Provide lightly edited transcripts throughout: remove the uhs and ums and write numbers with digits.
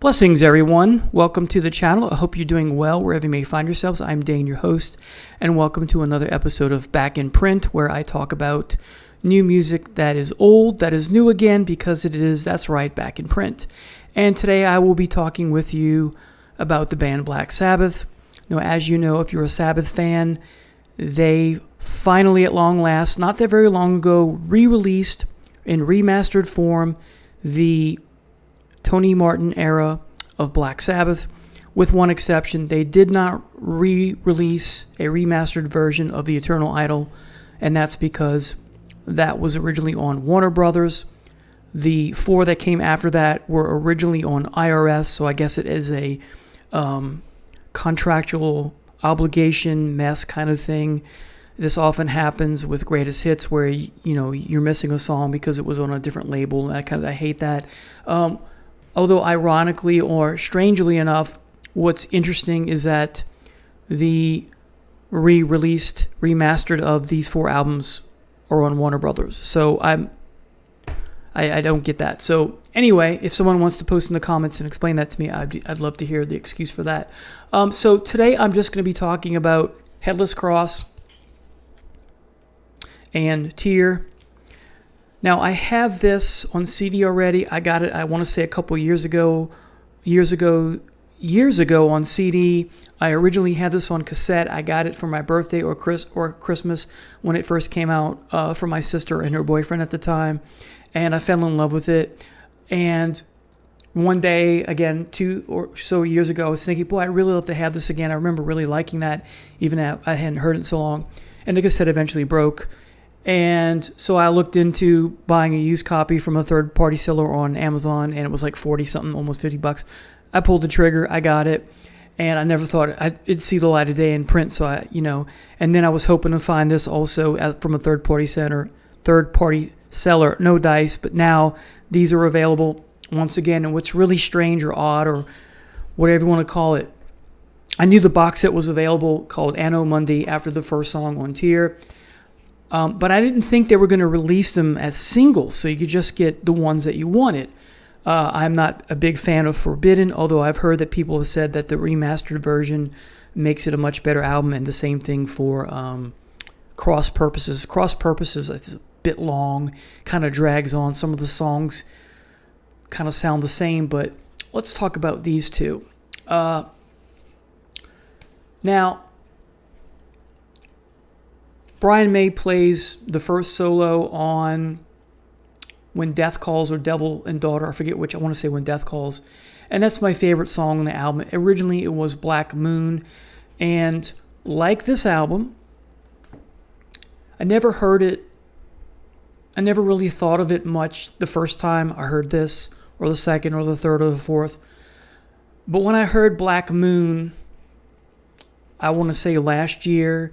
Blessings, everyone. Welcome to the channel. I hope you're doing well wherever you may find yourselves. I'm Dane, your host, and welcome to another episode of Back in Print, where I talk about new music that is old, that is new again, because it is, that's right, back in print. And today I will be talking with you about the band Black Sabbath. Now, as you know, if you're a Sabbath fan, they finally, at long last, not that very long ago, re-released in remastered form the Tony Martin era of Black Sabbath, with one exception. They did not re-release a remastered version of The Eternal Idol, and that's because that was originally on Warner Brothers. The four that came after that were originally on IRS, so I guess it is a contractual obligation mess kind of thing. This often happens with greatest hits where you're missing a song because it was on a different label. I hate that. Although ironically or strangely enough, what's interesting is that the re-released, remastered of these four albums are on Warner Brothers. So I don't get that. So anyway, if someone wants to post in the comments and explain that to me, I'd love to hear the excuse for that. So today I'm just going to be talking about Headless Cross and Tear. Now, I have this on CD already. I got it, I want to say a couple years ago on CD. I originally had this on cassette. I got it for my birthday or Christmas when it first came out for my sister and her boyfriend at the time. And I fell in love with it. And one day, again, 2 or so years ago, I was thinking, boy, I'd really love to have this again. I remember really liking that, even though I hadn't heard it so long. And the cassette eventually broke. And so I looked into buying a used copy from a third-party seller on Amazon, and it was like $40-something, almost $50. I pulled the trigger, I got it, and I never thought it'd see the light of day in print. So and then I was hoping to find this also from a third-party seller, no dice. But now these are available once again. And what's really strange or odd or whatever you want to call it, I knew the box set was available called Anno Mundi after the first song on Tear. But I didn't think they were going to release them as singles, so you could just get the ones that you wanted. I'm not a big fan of Forbidden, although I've heard that people have said that the remastered version makes it a much better album, and the same thing for Cross Purposes. Cross Purposes is a bit long, kind of drags on. Some of the songs kind of sound the same, but let's talk about these two. Now, Brian May plays the first solo on When Death Calls or Devil and Daughter. I forget which. I want to say When Death Calls. And that's my favorite song on the album. Originally, it was Black Moon. And like this album, I never heard it. I never really thought of it much the first time I heard this, or the second, or the third, or the fourth. But when I heard Black Moon, I want to say last year,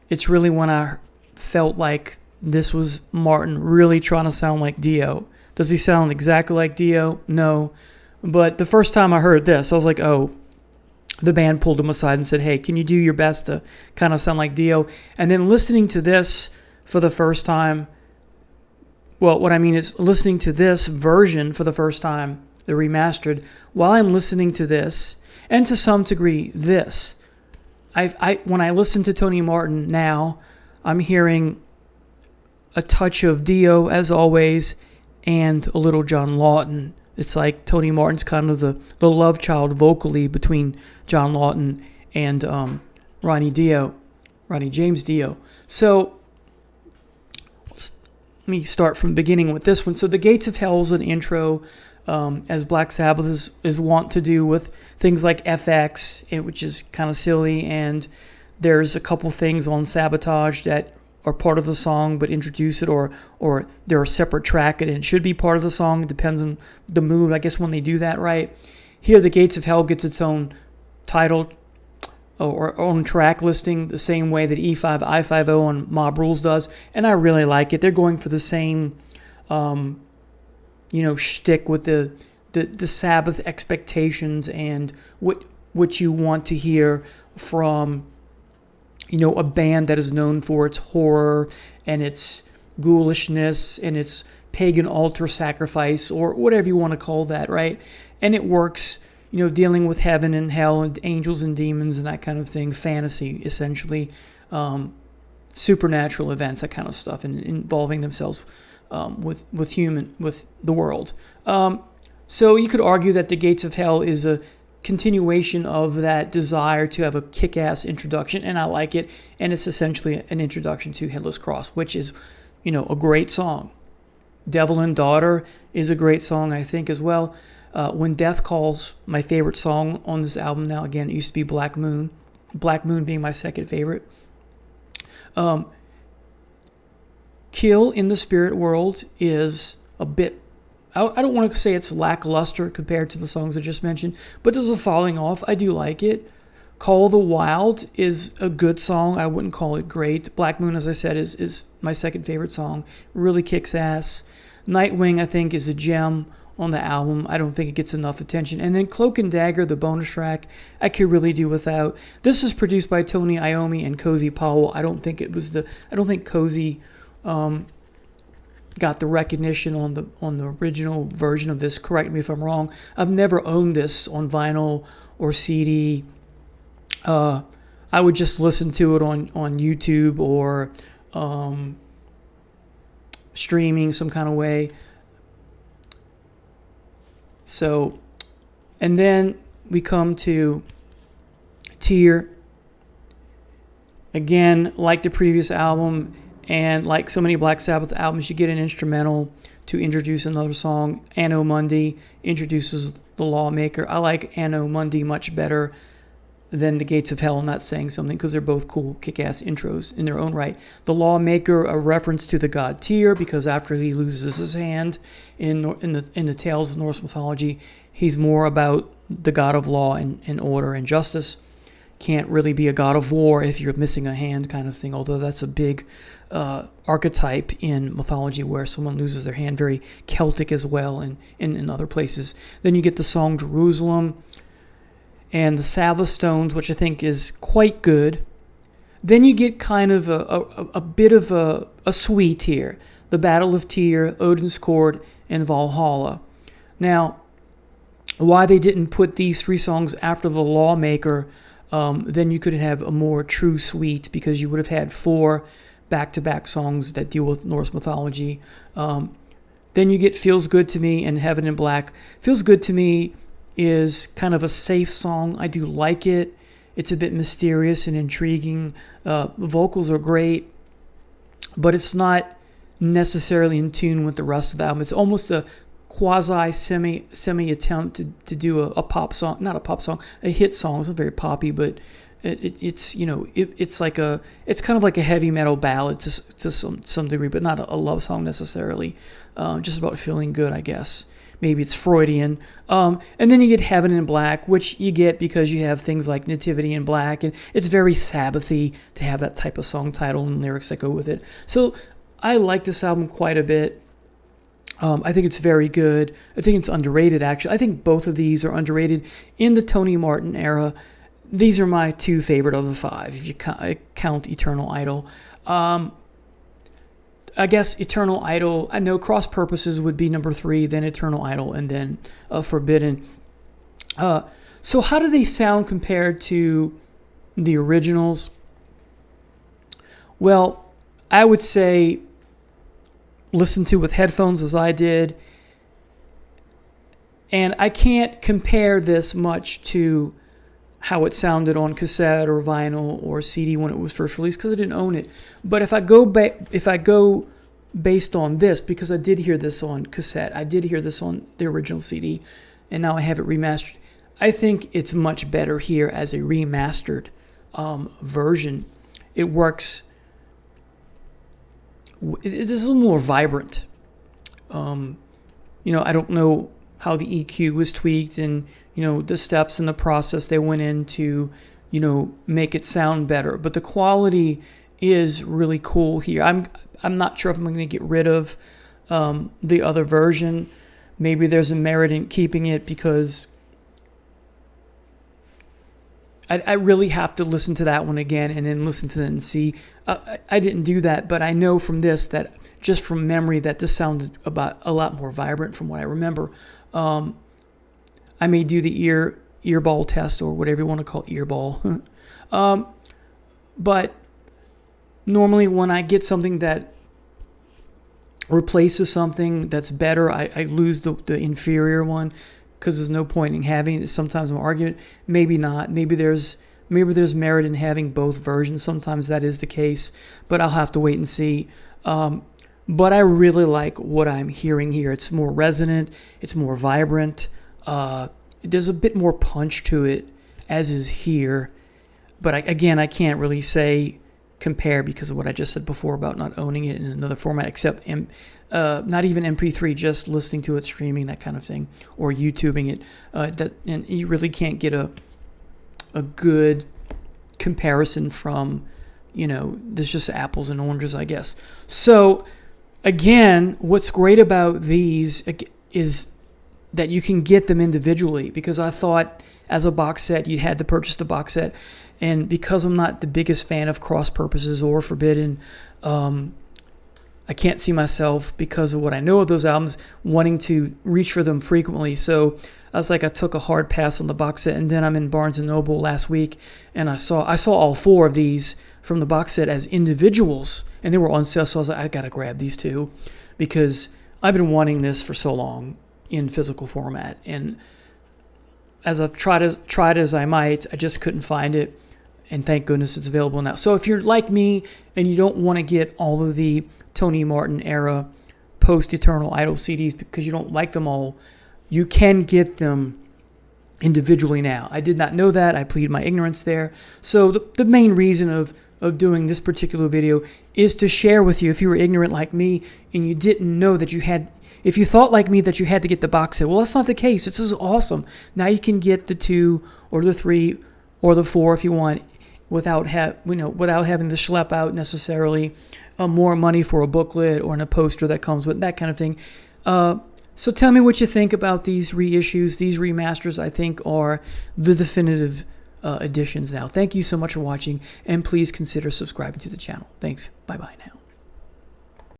it's really when I felt like this was Martin really trying to sound like Dio. Does he sound exactly like Dio? No. But the first time I heard this, I was like, oh, the band pulled him aside and said, hey, can you do your best to kind of sound like Dio? And then listening to this for the first time, well, what I mean is listening to this version for the first time, the remastered, while I'm listening to this, and to some degree this, when I listen to Tony Martin now, I'm hearing a touch of Dio, as always, and a little John Lawton. It's like Tony Martin's kind of the love child vocally between John Lawton and Ronnie James Dio. So let me start from the beginning with this one. So The Gates of Hell is an intro, as Black Sabbath is wont to do with things like FX, which is kind of silly, and there's a couple things on Sabotage that are part of the song but introduce it, or they're a separate track and it should be part of the song. It depends on the mood, I guess, when they do that right. Here, The Gates of Hell gets its own title or own track listing the same way that E5 I-50 on Mob Rules does, and I really like it. They're going for the same shtick with the Sabbath expectations and what you want to hear from, a band that is known for its horror and its ghoulishness and its pagan altar sacrifice or whatever you want to call that, right? And it works, dealing with heaven and hell and angels and demons and that kind of thing, fantasy essentially, supernatural events, that kind of stuff, and involving themselves with the world. So you could argue that the Gates of Hell is a continuation of that desire to have a kick-ass introduction, and I like it, and it's essentially an introduction to Headless Cross, which is, a great song. Devil and Daughter is a great song, I think, as well. When Death Calls, my favorite song on this album now, again, it used to be Black Moon being my second favorite. Kill in the Spirit World is a bit, I don't want to say it's lackluster compared to the songs I just mentioned, but there's a falling off. I do like it. Call the Wild is a good song. I wouldn't call it great. Black Moon, as I said, is my second favorite song. Really kicks ass. Nightwing, I think, is a gem on the album. I don't think it gets enough attention. And then Cloak and Dagger, the bonus track, I could really do without. This is produced by Tony Iommi and Cozy Powell. I don't think Cozy got the recognition on the original version of this. Correct me if I'm wrong. I've never owned this on vinyl or CD. I would just listen to it on YouTube or streaming some kind of way. So, and then we come to Tear. Again, like the previous album, and like so many Black Sabbath albums, you get an instrumental to introduce another song. Anno Mundi introduces the Lawmaker. I like Anno Mundi much better than the Gates of Hell. I'm not saying something because they're both cool, kick-ass intros in their own right. The Lawmaker, a reference to the god Tyr, because after he loses his hand in the tales of Norse mythology, he's more about the god of law and order and justice. Can't really be a god of war if you're missing a hand, kind of thing, although that's a big archetype in mythology where someone loses their hand, very Celtic as well, and in other places. Then you get the song Jerusalem and the Sabbath Stones, which I think is quite good. Then you get kind of a bit of a suite here. The Battle of Tyr, Odin's Court, and Valhalla. Now, why they didn't put these three songs after the Lawmaker, then you could have a more true suite, because you would have had 4 back-to-back songs that deal with Norse mythology. Then you get Feels Good to Me and Heaven in Black. Feels Good to Me is kind of a safe song. I do like it. It's a bit mysterious and intriguing. The vocals are great, but it's not necessarily in tune with the rest of the album. It's almost a quasi semi attempt to do a pop song, not a pop song, a hit song. It's not very poppy, but it's it's kind of like a heavy metal ballad to some degree, but not a love song necessarily. Just about feeling good, I guess. Maybe it's Freudian. And then you get Heaven in Black, which you get because you have things like Nativity in Black, and it's very Sabbathy to have that type of song title and lyrics that go with it. So I like this album quite a bit. I think it's very good. I think it's underrated, actually. I think both of these are underrated in the Tony Martin era. These are my 2 favorite of the 5, if you count Eternal Idol. I guess Eternal Idol, I know Cross Purposes would be number 3, then Eternal Idol, and then Forbidden. So how do they sound compared to the originals? Well, I would say listen to with headphones as I did. And I can't compare this much to how it sounded on cassette or vinyl or CD when it was first released, because I didn't own it. But if I go based on this, because I did hear this on cassette, I did hear this on the original CD, and now I have it remastered, I think it's much better here as a remastered version. It works. It is a little more vibrant. I don't know how the EQ was tweaked and, the steps and the process they went in to, make it sound better. But the quality is really cool here. I'm not sure if I'm going to get rid of the other version. Maybe there's a merit in keeping it, because I really have to listen to that one again and then listen to it and see. I didn't do that, but I know from this that just from memory that this sounded about a lot more vibrant from what I remember. I may do the earball test or whatever you want to call it, earball. But normally when I get something that replaces something that's better, I lose the inferior one, because there's no point in having it. Sometimes an argument, maybe not. Maybe there's merit in having both versions. Sometimes that is the case, but I'll have to wait and see. But I really like what I'm hearing here. It's more resonant. It's more vibrant. There's a bit more punch to it, as is here. But I can't really say compare because of what I just said before about not owning it in another format, except not even MP3, just listening to it, streaming, that kind of thing, or YouTubing it. And you really can't get a good comparison from, there's just apples and oranges, I guess. So again, what's great about these is that you can get them individually, because I thought as a box set you had to purchase the box set, and because I'm not the biggest fan of Cross Purposes or Forbidden, I can't see myself, because of what I know of those albums, wanting to reach for them frequently. So I took a hard pass on the box set, and then I'm in Barnes & Noble last week, and I saw all 4 of these from the box set as individuals, and they were on sale, so I was like, I gotta grab these 2, because I've been wanting this for so long in physical format, and as I've tried as I might, I just couldn't find it, and thank goodness it's available now. So if you're like me and you don't want to get all of the Tony Martin era post-Eternal Idol CDs because you don't like them all, you can get them individually now. I did not know that. I plead my ignorance there. So the main reason of doing this particular video is to share with you, if you were ignorant like me and you didn't know that you had, if you thought like me that you had to get the box set, well, that's not the case. This is awesome. Now you can get the 2 or the 3 or the 4 if you want, without having to schlep out necessarily more money for a booklet or in a poster that comes with that kind of thing. So tell me what you think about these reissues. These remasters, I think, are the definitive editions now. Thank you so much for watching, and please consider subscribing to the channel. Thanks. Bye-bye now.